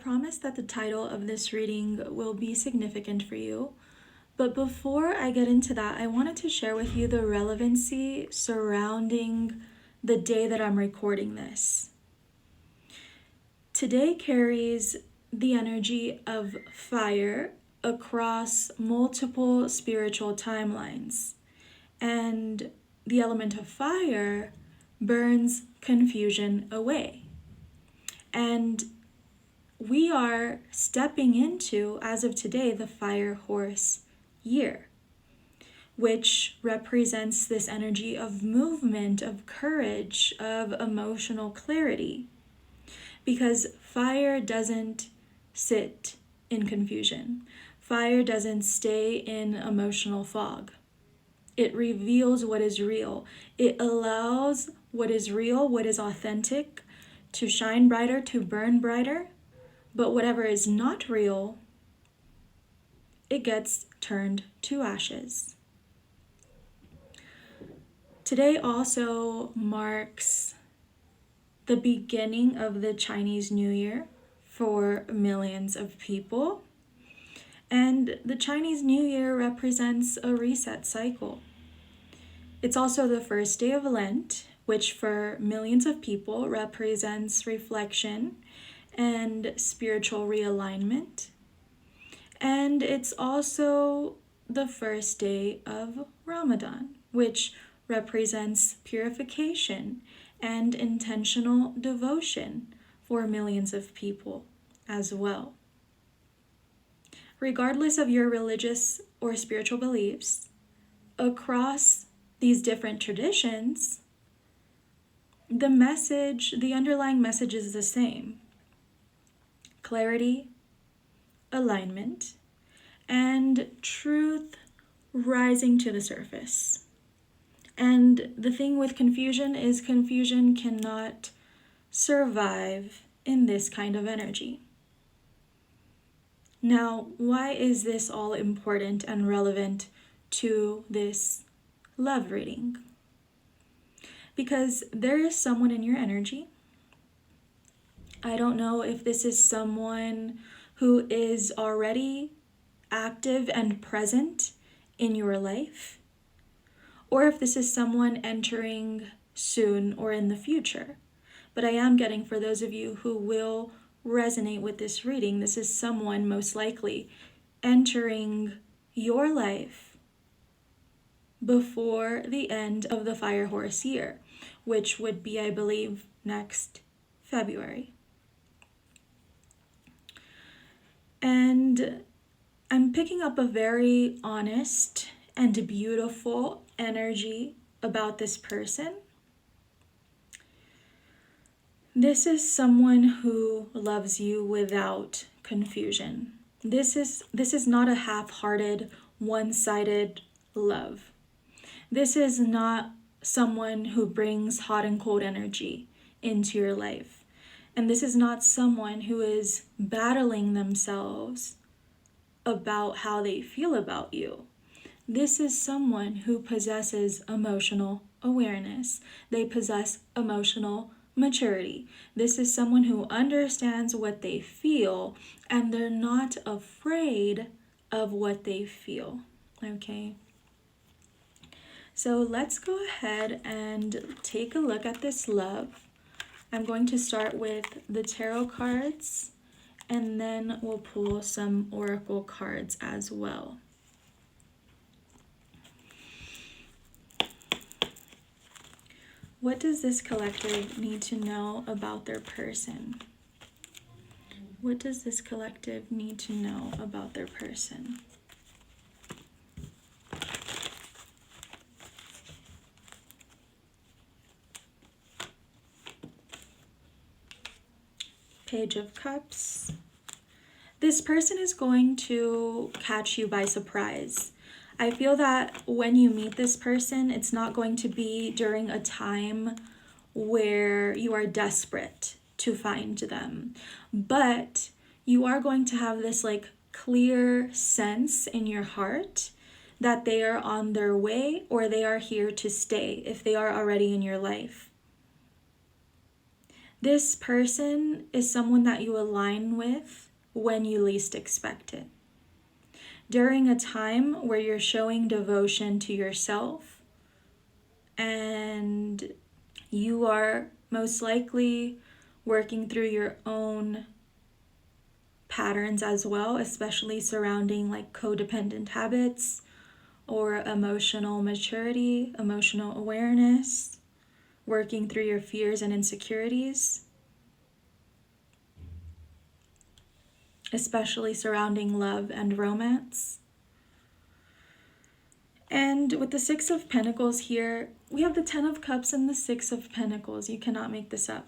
promise that the title of this reading will be significant for you. But before I get into that, I wanted to share with you the relevancy surrounding the day that I'm recording this. Today carries the energy of fire across multiple spiritual timelines. And the element of fire burns confusion away. And we are stepping into, as of today, the fire horse year, which represents this energy of movement, of courage, of emotional clarity. Because fire doesn't sit in confusion. Fire doesn't stay in emotional fog. It reveals what is real. It allows what is real, what is authentic, to shine brighter, to burn brighter. But whatever is not real, it gets turned to ashes. Today also marks the beginning of the Chinese New Year for millions of people. And the Chinese New Year represents a reset cycle. It's also the first day of Lent, which for millions of people represents reflection and spiritual realignment. And it's also the first day of Ramadan, which represents purification and intentional devotion for millions of people as well. Regardless of your religious or spiritual beliefs, across these different traditions, the underlying message is the same. Clarity, alignment, and truth rising to the surface. And the thing with confusion is confusion cannot survive in this kind of energy. Now, why is this all important and relevant to this love reading? Because there is someone in your energy. I don't know if this is someone who is already active and present in your life, or if this is someone entering soon or in the future. But I am getting, for those of you who will resonate with this reading, this is someone most likely entering your life before the end of the fire horse year, which would be, I believe, next February. And I'm picking up a very honest and beautiful energy about this person. This is someone who loves you without confusion. This is not a half-hearted, one-sided love. This is not someone who brings hot and cold energy into your life. And this is not someone who is battling themselves about how they feel about you. This is someone who possesses emotional awareness. They possess emotional maturity. This is someone who understands what they feel, and they're not afraid of what they feel. Okay? So let's go ahead and take a look at this love. I'm going to start with the tarot cards, and then we'll pull some oracle cards as well. What does this collective need to know about their person? What does this collective need to know about their person? Page of Cups. This person is going to catch you by surprise. I feel that when you meet this person, it's not going to be during a time where you are desperate to find them, but you are going to have this clear sense in your heart that they are on their way or they are here to stay if they are already in your life. This person is someone that you align with when you least expect it. During a time where you're showing devotion to yourself, and you are most likely working through your own patterns as well, especially surrounding like codependent habits or emotional maturity, emotional awareness, working through your fears and insecurities, especially surrounding love and romance. And with the Six of Pentacles here, we have the Ten of Cups and the Six of Pentacles. You cannot make this up.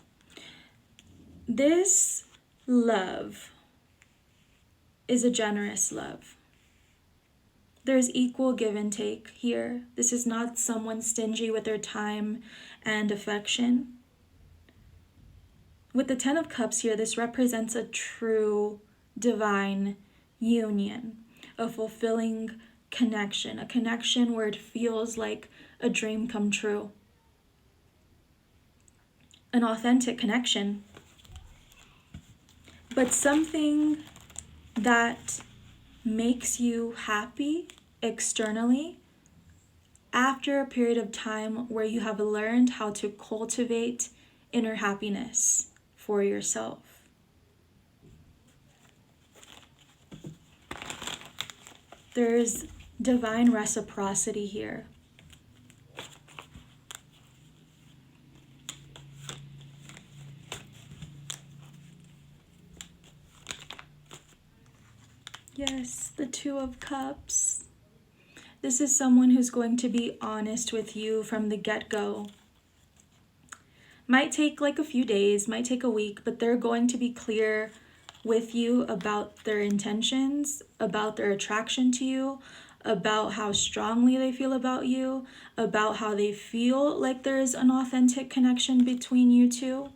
This love is a generous love. There's equal give and take here. This is not someone stingy with their time and affection. With the Ten of Cups here, this represents a true divine union, a fulfilling connection, a connection where it feels like a dream come true. An authentic connection, but something that makes you happy externally after a period of time where you have learned how to cultivate inner happiness for yourself. There's divine reciprocity here. Yes, the Two of Cups. This is someone who's going to be honest with you from the get-go. Might take like a few days, might take a week, but they're going to be clear with you about their intentions, about their attraction to you, about how strongly they feel about you, about how they feel like there's an authentic connection between you two.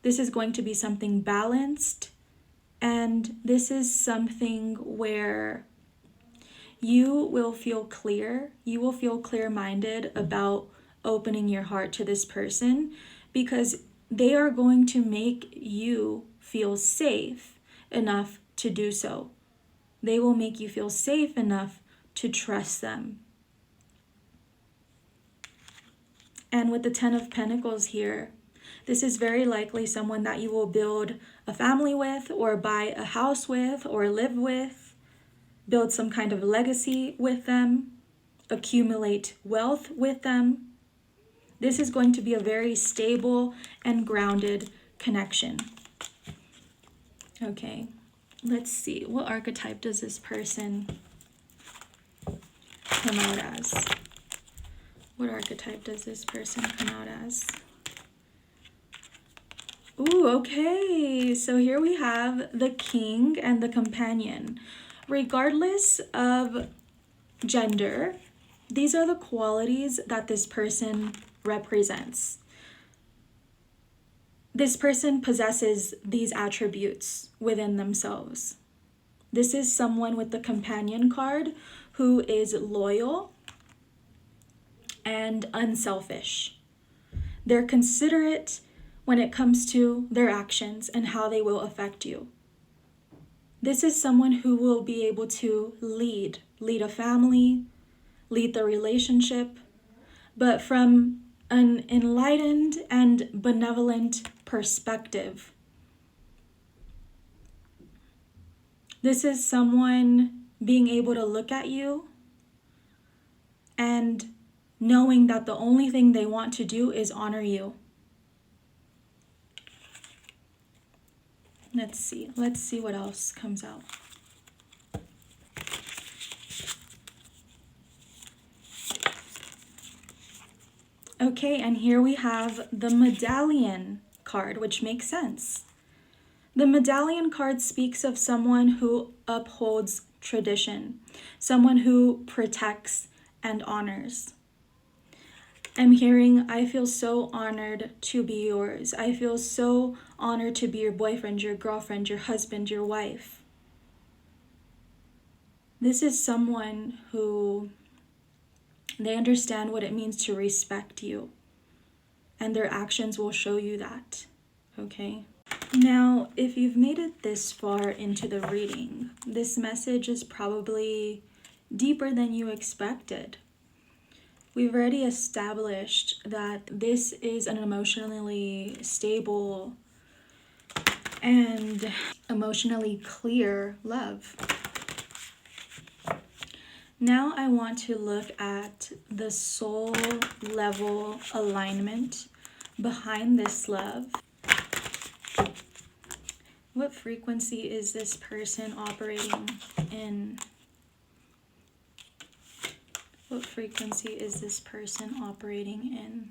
This is going to be something balanced, and this is something where you will feel clear, you will feel clear-minded about opening your heart to this person, because they are going to make you feel safe enough to do so. They will make you feel safe enough to trust them. And with the Ten of Pentacles here, this is very likely someone that you will build a family with, or buy a house with, or live with, build some kind of legacy with them, accumulate wealth with them. This is going to be a very stable and grounded connection. Okay, let's see. What archetype does this person come out as? What archetype does this person come out as? Ooh, okay. So here we have the King and the Companion. Regardless of gender, these are the qualities that this person represents. This person possesses these attributes within themselves. This is someone with the Companion card who is loyal and unselfish. They're considerate when it comes to their actions and how they will affect you. This is someone who will be able to lead a family, lead the relationship, but from an enlightened and benevolent perspective. This is someone being able to look at you and knowing that the only thing they want to do is honor you. Let's see what else comes out. Okay, and here we have the Medallion card, which makes sense. The Medallion card speaks of someone who upholds tradition, someone who protects and honors. I'm hearing, I feel so honored to be yours. I feel so honored to be your boyfriend, your girlfriend, your husband, your wife. This is someone who, they understand what it means to respect you, and their actions will show you that. okay? Now, if you've made it this far into the reading, this message is probably deeper than you expected. We've already established that this is an emotionally stable and emotionally clear love. Now I want to look at the soul level alignment behind this love. What frequency is this person operating in? What frequency is this person operating in?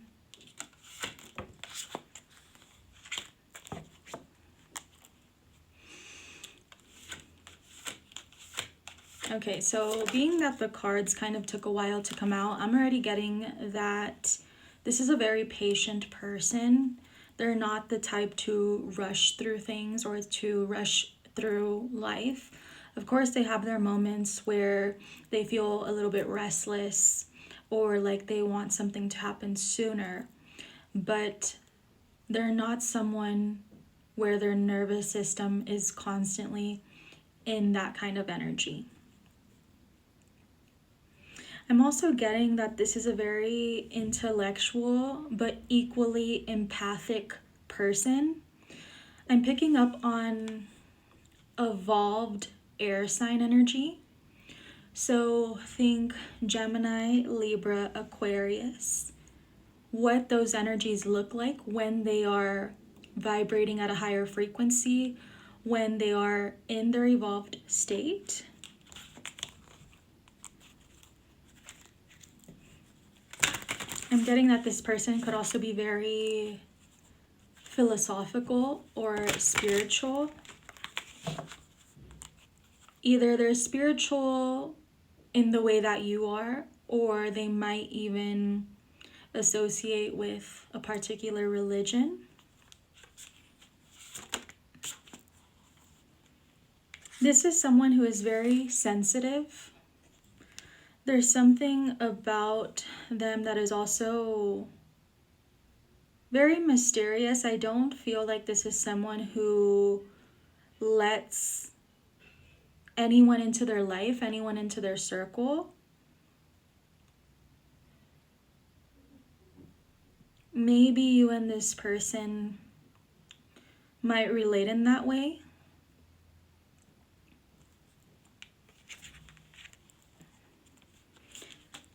Okay, so being that the cards kind of took a while to come out, I'm already getting that this is a very patient person. They're not the type to rush through things or to rush through life. Of course, they have their moments where they feel a little bit restless or like they want something to happen sooner, but they're not someone where their nervous system is constantly in that kind of energy. I'm also getting that this is a very intellectual but equally empathic person. I'm picking up on evolved air sign energy. So think Gemini, Libra, Aquarius. What those energies look like when they are vibrating at a higher frequency, when they are in their evolved state. I'm getting that this person could also be very philosophical or spiritual. Either they're spiritual in the way that you are, or they might even associate with a particular religion. This is someone who is very sensitive. There's something about them that is also very mysterious. I don't feel like this is someone who lets anyone into their life, anyone into their circle. Maybe you and this person might relate in that way.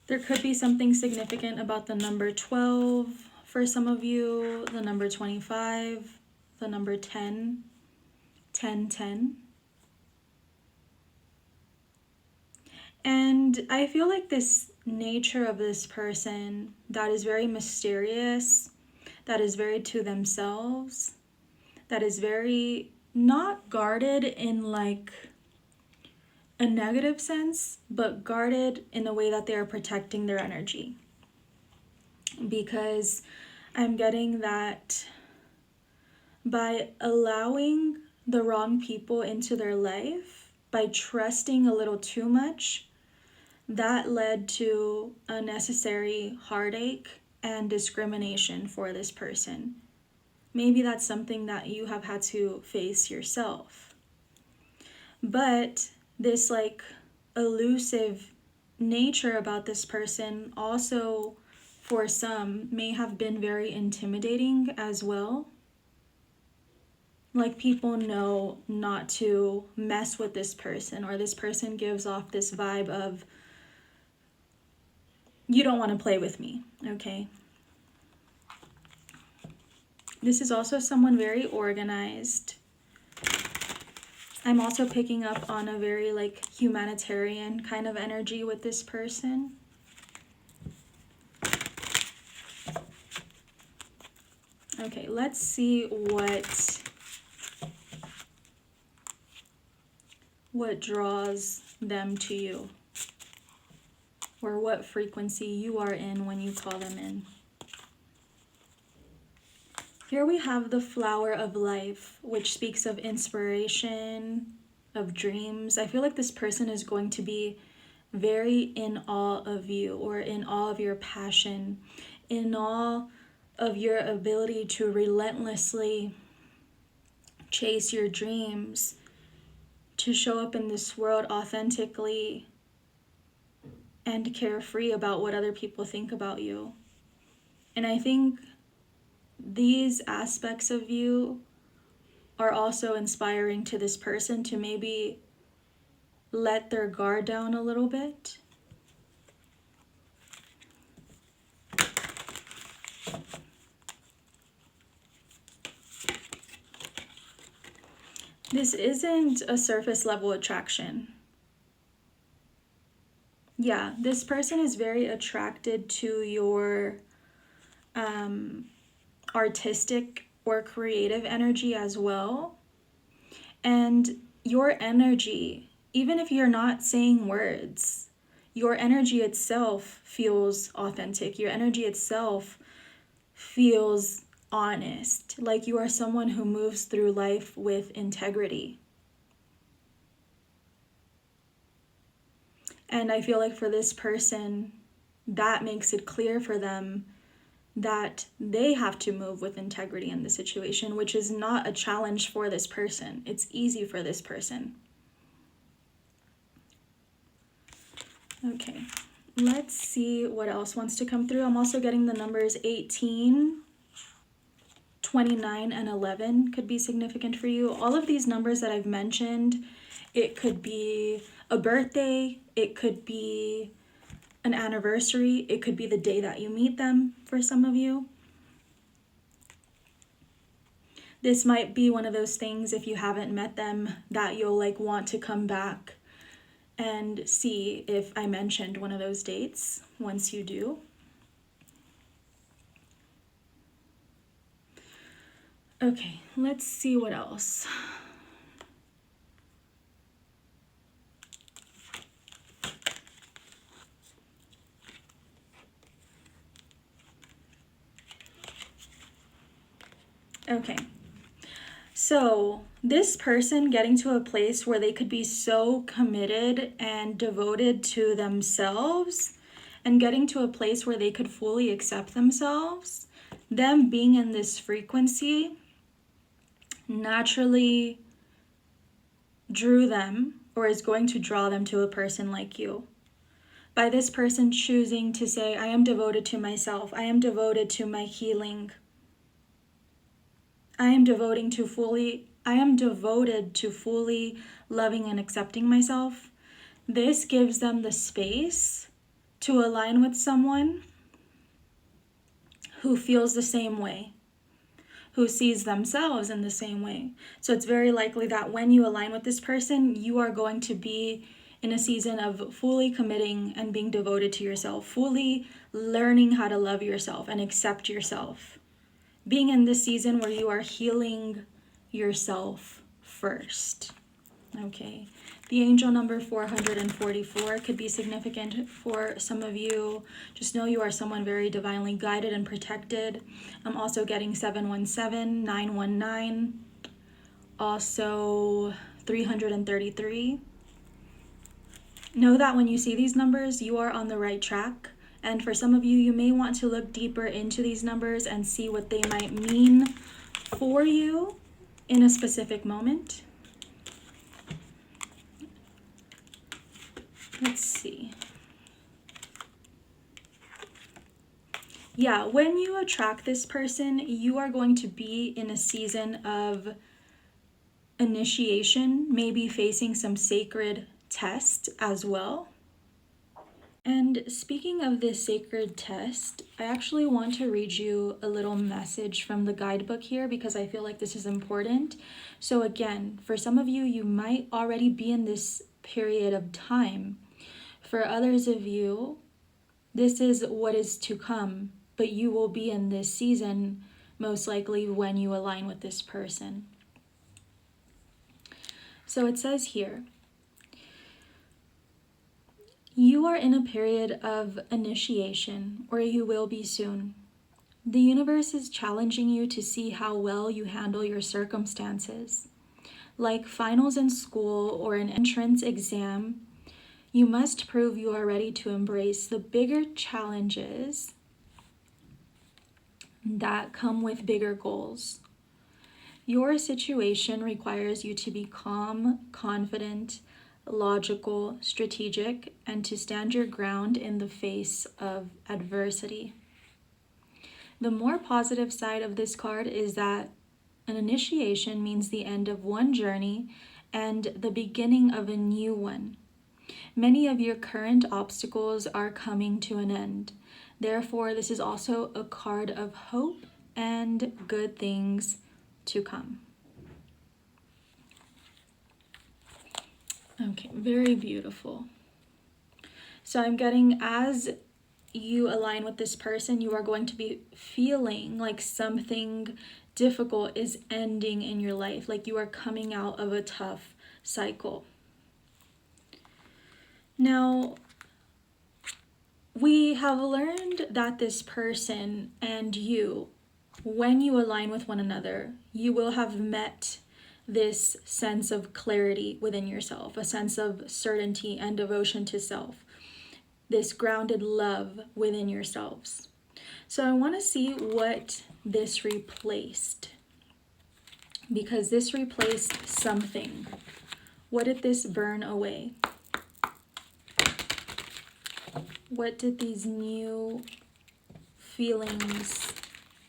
There could be something significant about the number 12 for some of you, the number 25, the number 10, 10, 10. And I feel like this nature of this person that is very mysterious, that is very to themselves, that is very not guarded in like a negative sense, but guarded in a way that they are protecting their energy. Because I'm getting that by allowing the wrong people into their life, by trusting a little too much, that led to unnecessary heartache and discrimination for this person. Maybe that's something that you have had to face yourself. But this like elusive nature about this person also for some may have been very intimidating as well. Like people know not to mess with this person, or this person gives off this vibe of you don't want to play with me, okay? This is also someone very organized. I'm also picking up on a very like humanitarian kind of energy with this person. Okay, let's see what draws them to you, or what frequency you are in when you call them in. Here we have the flower of life, which speaks of inspiration, of dreams. I feel like this person is going to be very in awe of you, or in awe of your passion, in awe of your ability to relentlessly chase your dreams, to show up in this world authentically and carefree about what other people think about you. And I think these aspects of you are also inspiring to this person to maybe let their guard down a little bit. This isn't a surface level attraction. Yeah, this person is very attracted to your artistic or creative energy as well. And your energy, even if you're not saying words, your energy itself feels authentic. Your energy itself feels honest, like you are someone who moves through life with integrity. And I feel like for this person, that makes it clear for them that they have to move with integrity in the situation, which is not a challenge for this person. It's easy for this person. Okay, let's see what else wants to come through. I'm also getting the numbers 18, 29, and 11 could be significant for you. All of these numbers that I've mentioned, it could be a birthday, it could be an anniversary, it could be the day that you meet them for some of you. This might be one of those things, if you haven't met them, that you'll like want to come back and see if I mentioned one of those dates once you do. Okay, let's see what else. Okay, so this person getting to a place where they could be so committed and devoted to themselves and getting to a place where they could fully accept themselves, them being in this frequency naturally drew them or is going to draw them to a person like you. By this person choosing to say, I am devoted to myself, I am devoted to my healing, I am devoted to fully loving and accepting myself. This gives them the space to align with someone who feels the same way, who sees themselves in the same way. So it's very likely that when you align with this person, you are going to be in a season of fully committing and being devoted to yourself, fully learning how to love yourself and accept yourself. Being in this season where you are healing yourself first. Okay. The angel number 444 could be significant for some of you. Just know you are someone very divinely guided and protected. I'm also getting 717, 919, also 333. Know that when you see these numbers, you are on the right track. And for some of you, you may want to look deeper into these numbers and see what they might mean for you in a specific moment. Let's see. Yeah, when you attract this person, you are going to be in a season of initiation, maybe facing some sacred test as well. And speaking of this sacred test, I actually want to read you a little message from the guidebook here because I feel like this is important. So again, for some of you, you might already be in this period of time. For others of you, this is what is to come, but you will be in this season most likely when you align with this person. So it says here, you are in a period of initiation, or you will be soon. The universe is challenging you to see how well you handle your circumstances. Like finals in school or an entrance exam, you must prove you are ready to embrace the bigger challenges that come with bigger goals. Your situation requires you to be calm, confident, logical, strategic, and to stand your ground in the face of adversity. The more positive side of this card is that an initiation means the end of one journey and the beginning of a new one. Many of your current obstacles are coming to an end. Therefore, this is also a card of hope and good things to come. Okay, very beautiful. So I'm getting, as you align with this person, you are going to be feeling like something difficult is ending in your life, like you are coming out of a tough cycle. Now, we have learned that this person and you, when you align with one another, you will have met this sense of clarity within yourself, a sense of certainty and devotion to self, this grounded love within yourselves. So I want to see what this replaced, because this replaced something. What did this burn away? What did these new feelings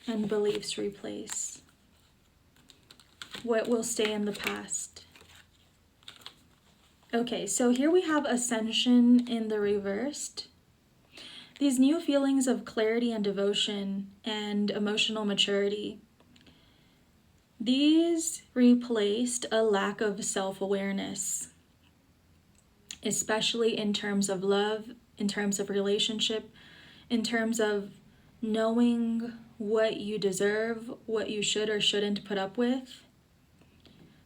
and beliefs replace? What will stay in the past? Okay, so here we have Ascension in the reversed. These new feelings of clarity and devotion and emotional maturity, these replaced a lack of self-awareness, especially in terms of love, in terms of relationship, in terms of knowing what you deserve, what you should or shouldn't put up with.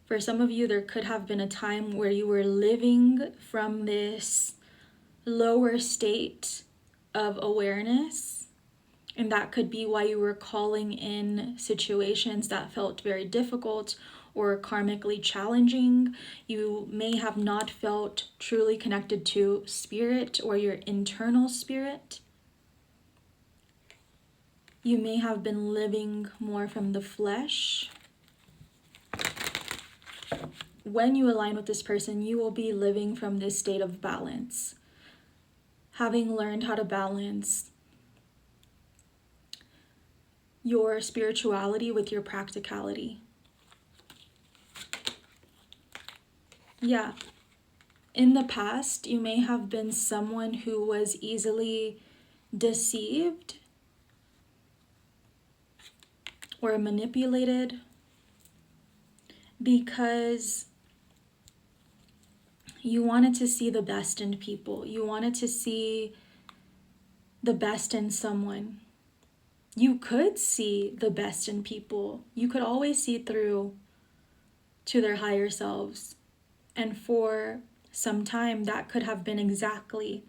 For some of you, there could have been a time where you were living from this lower state of awareness, and that could be why you were calling in situations that felt very difficult or karmically challenging. You may have not felt truly connected to spirit or your internal spirit. You may have been living more from the flesh. When you align with this person, you will be living from this state of balance, having learned how to balance your spirituality with your practicality. Yeah, in the past, you may have been someone who was easily deceived or manipulated because you wanted to see the best in people. You wanted to see the best in someone. You could see the best in people. You could always see through to their higher selves. And for some time, that could have been exactly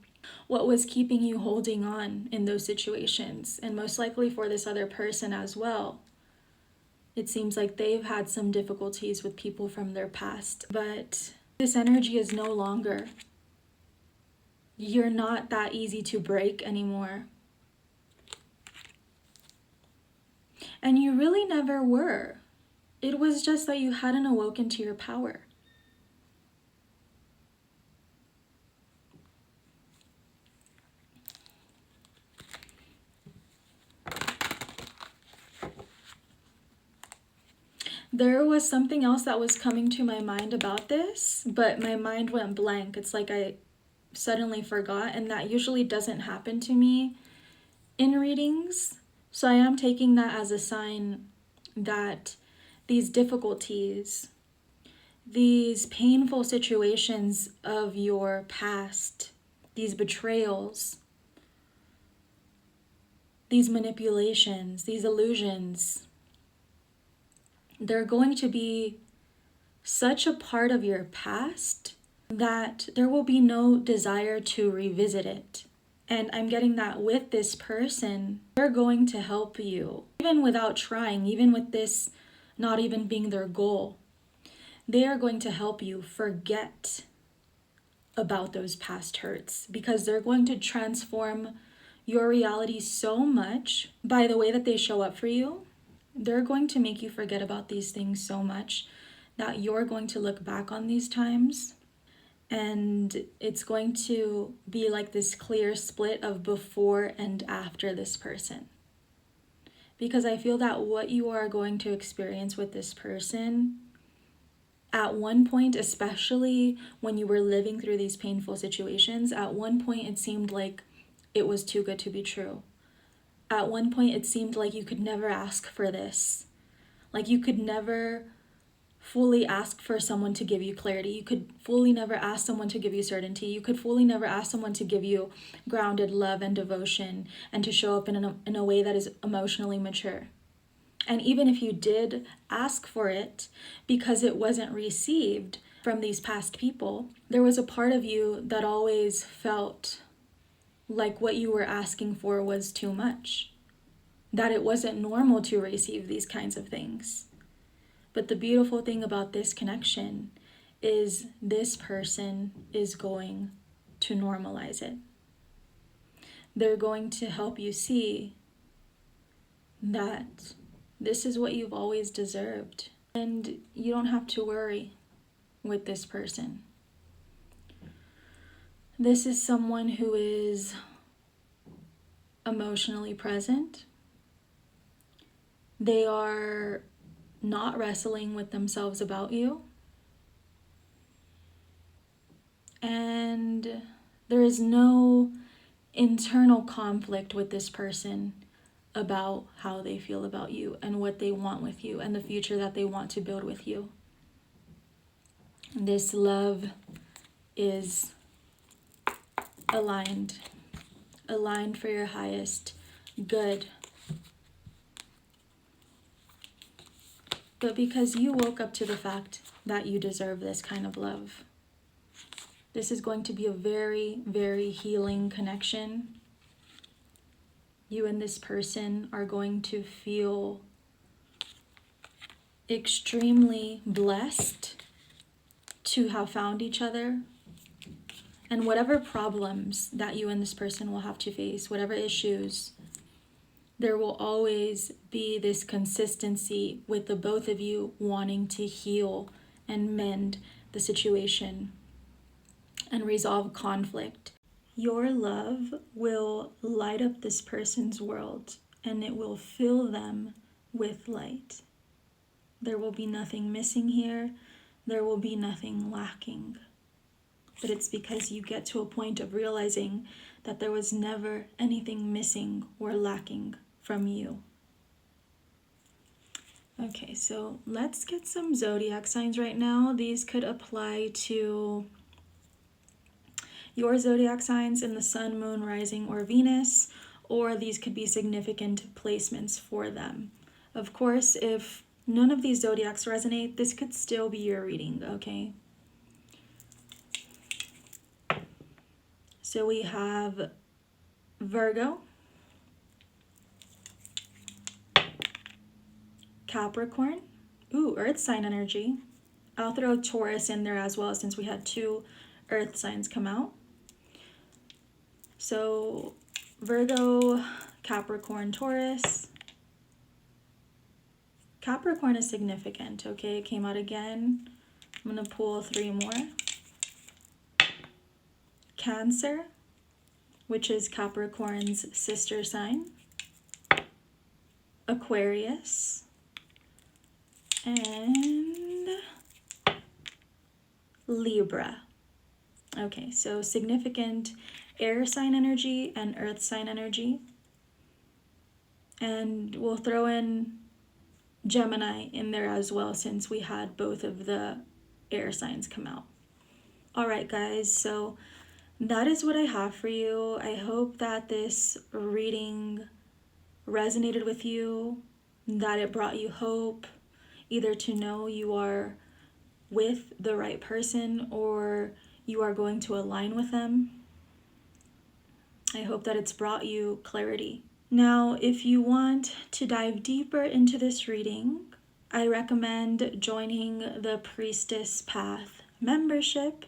what was keeping you holding on in those situations. And most likely for this other person as well. It seems like they've had some difficulties with people from their past. But this energy is no longer. You're not that easy to break anymore. And you really never were. It was just that you hadn't awoken to your power. There was something else that was coming to my mind about this, but my mind went blank. It's like I suddenly forgot, and that usually doesn't happen to me in readings. So I am taking that as a sign that these difficulties, these painful situations of your past, these betrayals, these manipulations, these illusions, they're going to be such a part of your past that there will be no desire to revisit it. And I'm getting that with this person, they're going to help you, even without trying, even with this not even being their goal. They are going to help you forget about those past hurts, because they're going to transform your reality so much by the way that they show up for you, They're going to make you forget about these things so much that you're going to look back on these times and it's going to be like this clear split of before and after this person. Because I feel that what you are going to experience with this person at one point, especially when you were living through these painful situations, at one point it seemed like it was too good to be true. At one point it seemed like you could never ask for this. Like you could never fully ask for someone to give you clarity. You could fully never ask someone to give you certainty. You could fully never ask someone to give you grounded love and devotion and to show up in a way that is emotionally mature. And even if you did ask for it because it wasn't received from these past people, there was a part of you that always felt like what you were asking for was too much, that it wasn't normal to receive these kinds of things. But the beautiful thing about this connection is this person is going to normalize it. They're going to help you see that this is what you've always deserved. And you don't have to worry with this person. This is someone who is emotionally present. They are not wrestling with themselves about you. And there is no internal conflict with this person about how they feel about you and what they want with you and the future that they want to build with you. This love is aligned for your highest good. But because you woke up to the fact that you deserve this kind of love, this is going to be a very, very healing connection. You and this person are going to feel extremely blessed to have found each other. And whatever problems that you and this person will have to face, whatever issues, there will always be this consistency with the both of you wanting to heal and mend the situation and resolve conflict. Your love will light up this person's world and it will fill them with light. There will be nothing missing here. There will be nothing lacking. But it's because you get to a point of realizing that there was never anything missing or lacking from you. Okay, so let's get some zodiac signs right now. These could apply to your zodiac signs in the sun, moon, rising, or Venus, or these could be significant placements for them. Of course, if none of these zodiacs resonate, this could still be your reading, okay? So we have Virgo, Capricorn, earth sign energy. I'll throw Taurus in there as well since we had 2 earth signs come out. So Virgo, Capricorn, Taurus. Capricorn is significant, okay? It came out again. I'm going to pull 3 more. Cancer, which is Capricorn's sister sign. Aquarius. And Libra. Okay, so significant air sign energy and earth sign energy. And we'll throw in Gemini in there as well since we had both of the air signs come out. All right, guys, so that is what I have for you. I hope that this reading resonated with you, that it brought you hope, either to know you are with the right person or you are going to align with them. I hope that it's brought you clarity. Now, if you want to dive deeper into this reading, I recommend joining the Priestess Path membership.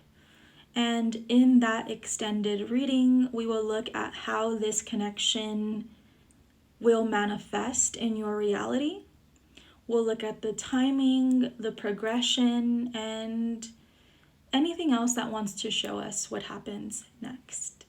And in that extended reading, we will look at how this connection will manifest in your reality. We'll look at the timing, the progression, and anything else that wants to show us what happens next.